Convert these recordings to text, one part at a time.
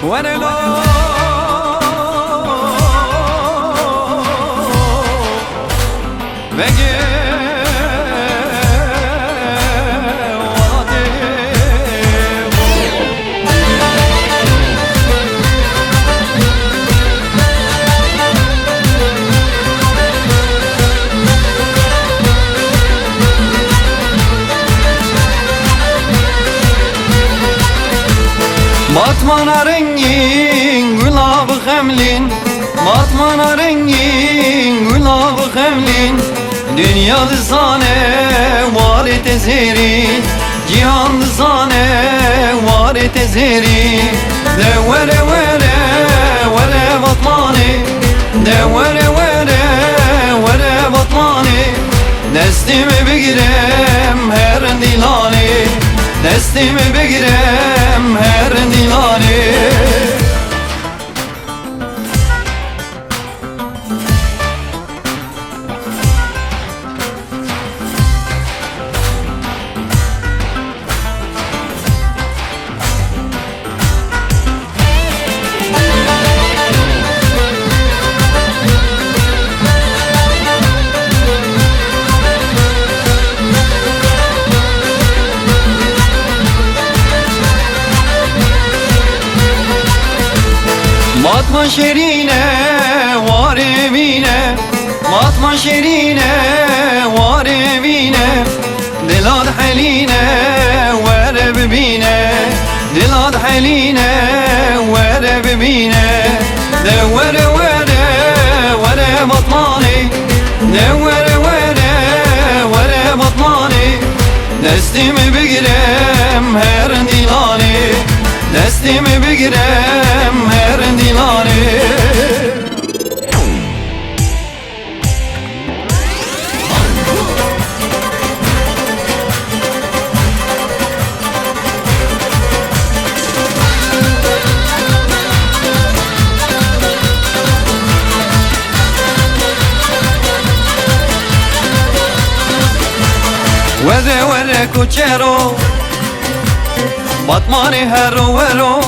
ورلو بگی Batmana rengin gülabı hemlin, Batmana rengin gülabı hemlin, dünyada zane var etezeri, cihanda zane var etezeri. De vere vere vere batmani, de vere vere vere batmani, destimi bigirem her dilani, destimi bigirem her dilani. Matma şerine var evine, Matma şerine var evine, Dilad haline ver bibine, Dilad haline ver bibine. De vere vere vere batmani, de vere vere vere batmani, destimi bigirem her dilani, destimi bigirem her dilani. Vere vere kuchero, Batmani hero vero,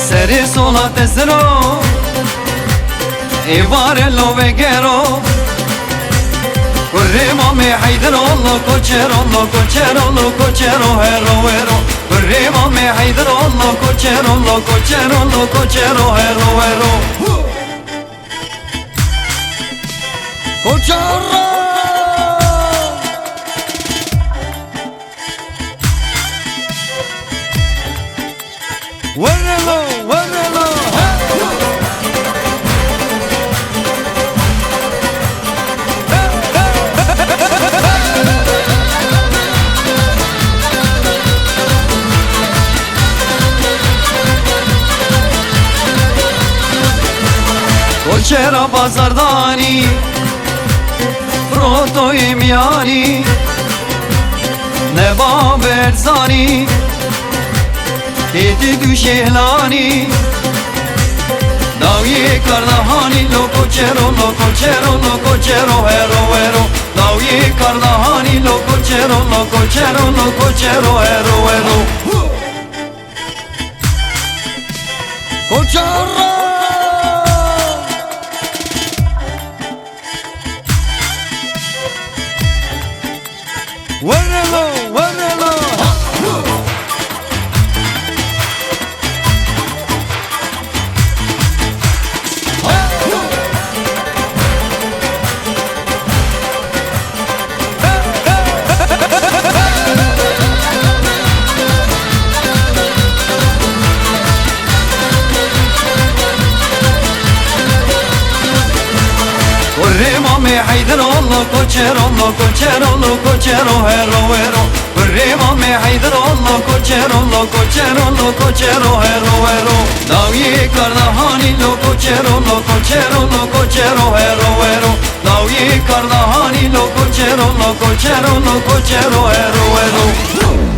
seri sola tesero, evare lo vegero. Corremo me haydero lo cochero, lo cochero, lo cochero hero vero. Corremo me haydero lo cochero, lo cochero, lo cochero hero vero. Cochero. Vurrelo, vurrelo, Koçera pazardani, Proto imyani, Neba berzani, Kedi düşehlani, Davye kardahani, lo cochero, lo cochero, lo cochero hero hero. Davye kardahani, lo cochero, lo cochero, lo cochero hero hero. Cochero. Vurrelo, vurrelo. Corremo me haydero lo cochero, lo cochero, lo cochero hero hero. Corremo me haydero lo cochero, lo cochero, lo cochero hero hero. Davye kardahani, lo cochero, lo cochero, lo cochero hero hero. Davye kardahani, lo cochero, lo cochero, lo cochero hero hero.